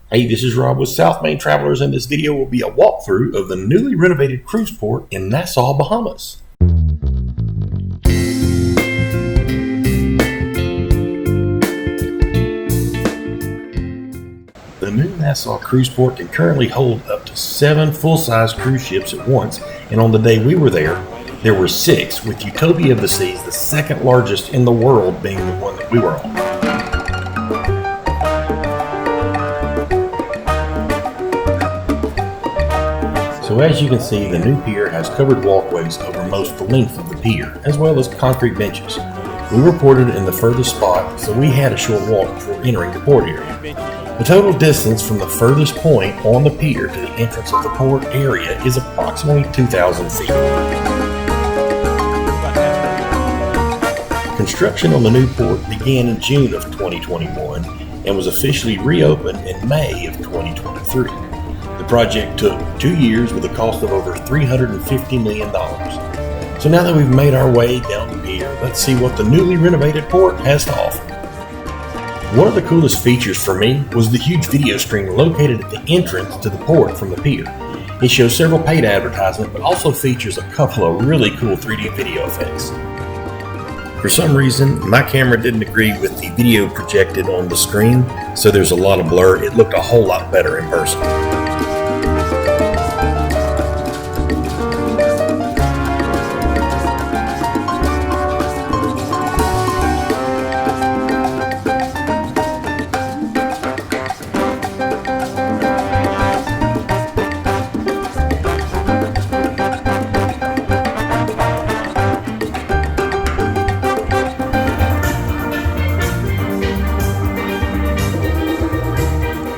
Hey, this is Rob with South Main Travelers, and this video will be a walkthrough of the newly renovated cruise port in Nassau, Bahamas. The new Nassau Cruise port can currently hold up to 7 full-size cruise ships at once, and on the day we were there were 6, with Utopia of the Seas, the second largest in the world, being the one that we were on. So as you can see, the new pier has covered walkways over most of the length of the pier, as well as concrete benches. We were ported in the furthest spot, so we had a short walk before entering the port area. The total distance from the furthest point on the pier to the entrance of the port area is approximately 2,000 feet. Construction on the new port began in June of 2021 and was officially reopened in May of 2023. The project took 2 years with a cost of over $350 million. So now that we've made our way down the pier, let's see what the newly renovated port has to offer. One of the coolest features for me was the huge video screen located at the entrance to the port from the pier. It shows several paid advertisements, but also features a couple of really cool 3D video effects. For some reason, my camera didn't agree with the video projected on the screen, so there's a lot of blur. It looked a whole lot better in person.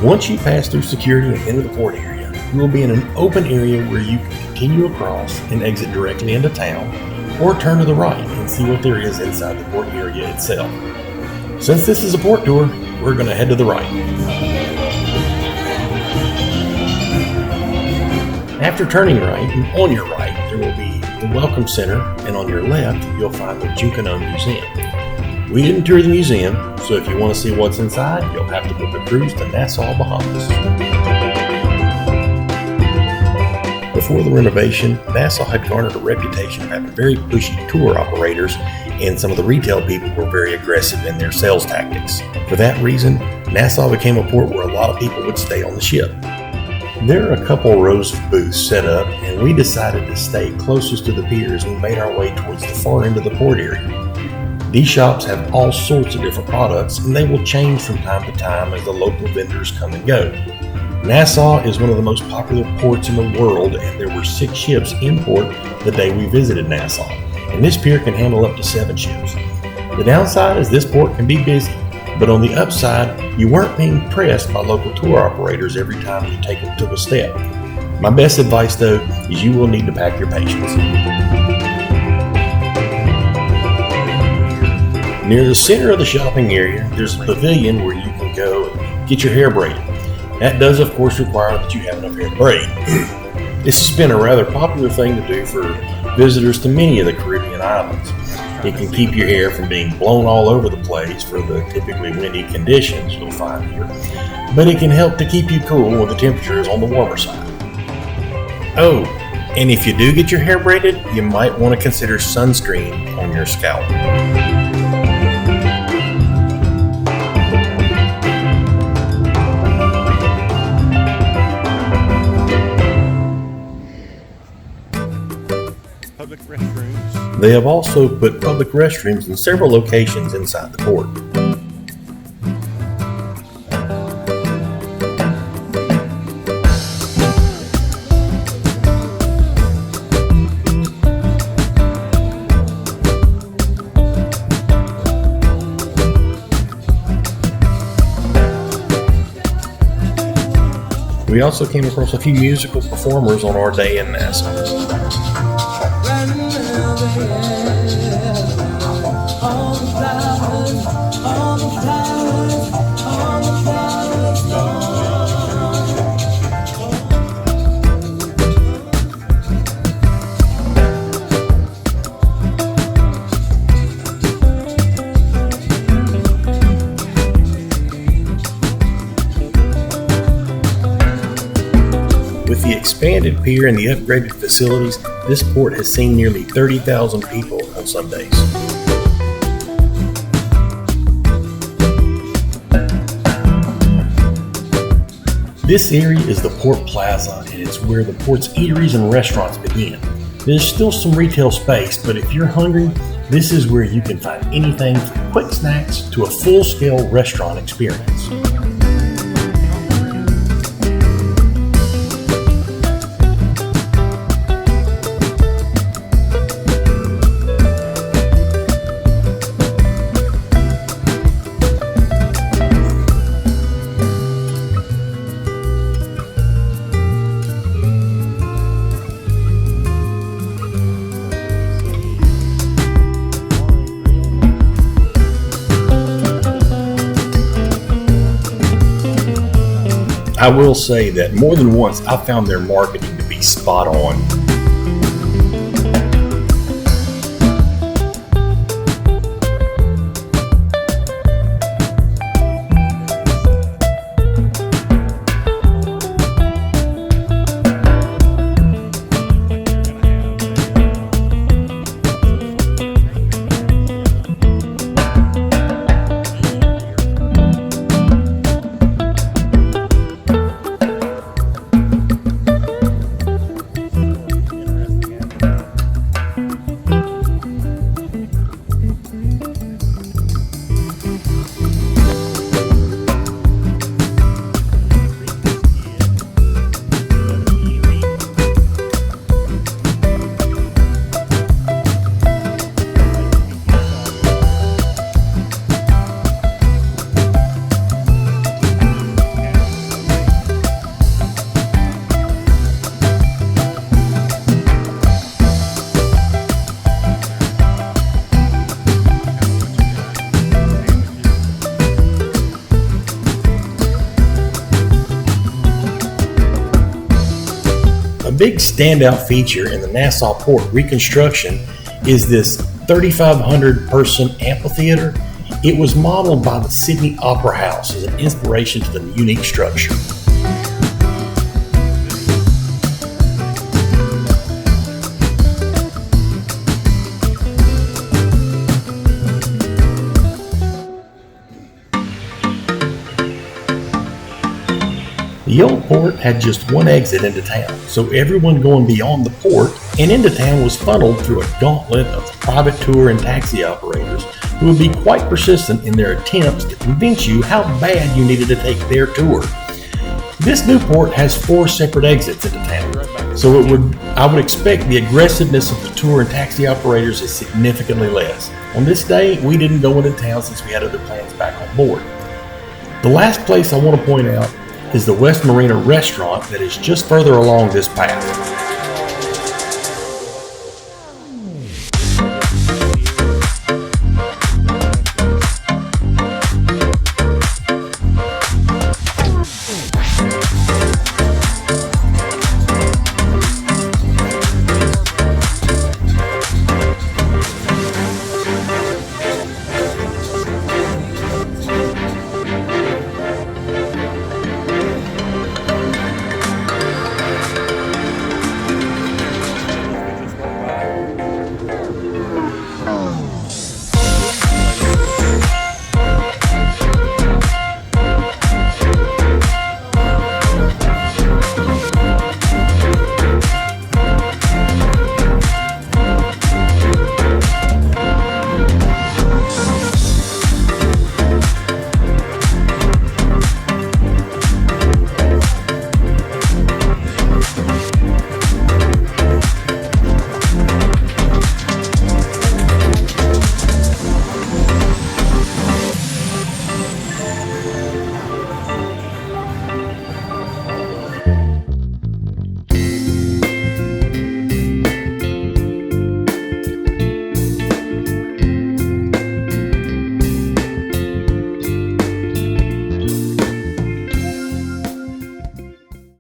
Once you pass through security and enter the port area, you will be in an open area where you can continue across and exit directly into town, or turn to the right and see what there is inside the port area itself. Since this is a port tour, we're going to head to the right. After turning right, and on your right, there will be the Welcome Center, and on your left, you'll find the Junkanone Museum. We didn't tour the museum, so if you want to see what's inside, you'll have to book a cruise to Nassau, Bahamas. Before the renovation, Nassau had garnered a reputation of having very pushy tour operators, and some of the retail people were very aggressive in their sales tactics. For that reason, Nassau became a port where a lot of people would stay on the ship. There are a couple rows of booths set up, and we decided to stay closest to the pier as we made our way towards the far end of the port area. These shops have all sorts of different products, and they will change from time to time as the local vendors come and go. Nassau is one of the most popular ports in the world, and there were 6 ships in port the day we visited Nassau, and this pier can handle up to 7 ships. The downside is this port can be busy, but on the upside, you weren't being pressed by local tour operators every time you took a step. My best advice, though, is you will need to pack your patience. Near the center of the shopping area, there's a pavilion where you can go and get your hair braided. That does, of course, require that you have enough hair to braid. This has been a rather popular thing to do for visitors to many of the Caribbean islands. It can keep your hair from being blown all over the place for the typically windy conditions you'll find here, but it can help to keep you cool when the temperature is on the warmer side. Oh, and if you do get your hair braided, you might want to consider sunscreen on your scalp. Public restrooms. They have also put public restrooms in several locations inside the port. We also came across a few musical performers on our day in Nassau. With the expanded pier and the upgraded facilities, this port has seen nearly 30,000 people on some days. This area is the Port Plaza, and it's where the port's eateries and restaurants begin. There's still some retail space, but if you're hungry, this is where you can find anything from quick snacks to a full-scale restaurant experience. I will say that more than once I found their marketing to be spot on. A big standout feature in the Nassau Port reconstruction is this 3,500 person amphitheater. It was modeled by the Sydney Opera House as an inspiration to the unique structure. The old port had just one exit into town, so everyone going beyond the port and into town was funneled through a gauntlet of private tour and taxi operators who would be quite persistent in their attempts to convince you how bad you needed to take their tour. This new port has 4 separate exits into town, so I would expect the aggressiveness of the tour and taxi operators is significantly less. On this day, we didn't go into town since we had other plans back on board. The last place I want to point out is the West Marina restaurant that is just further along this path.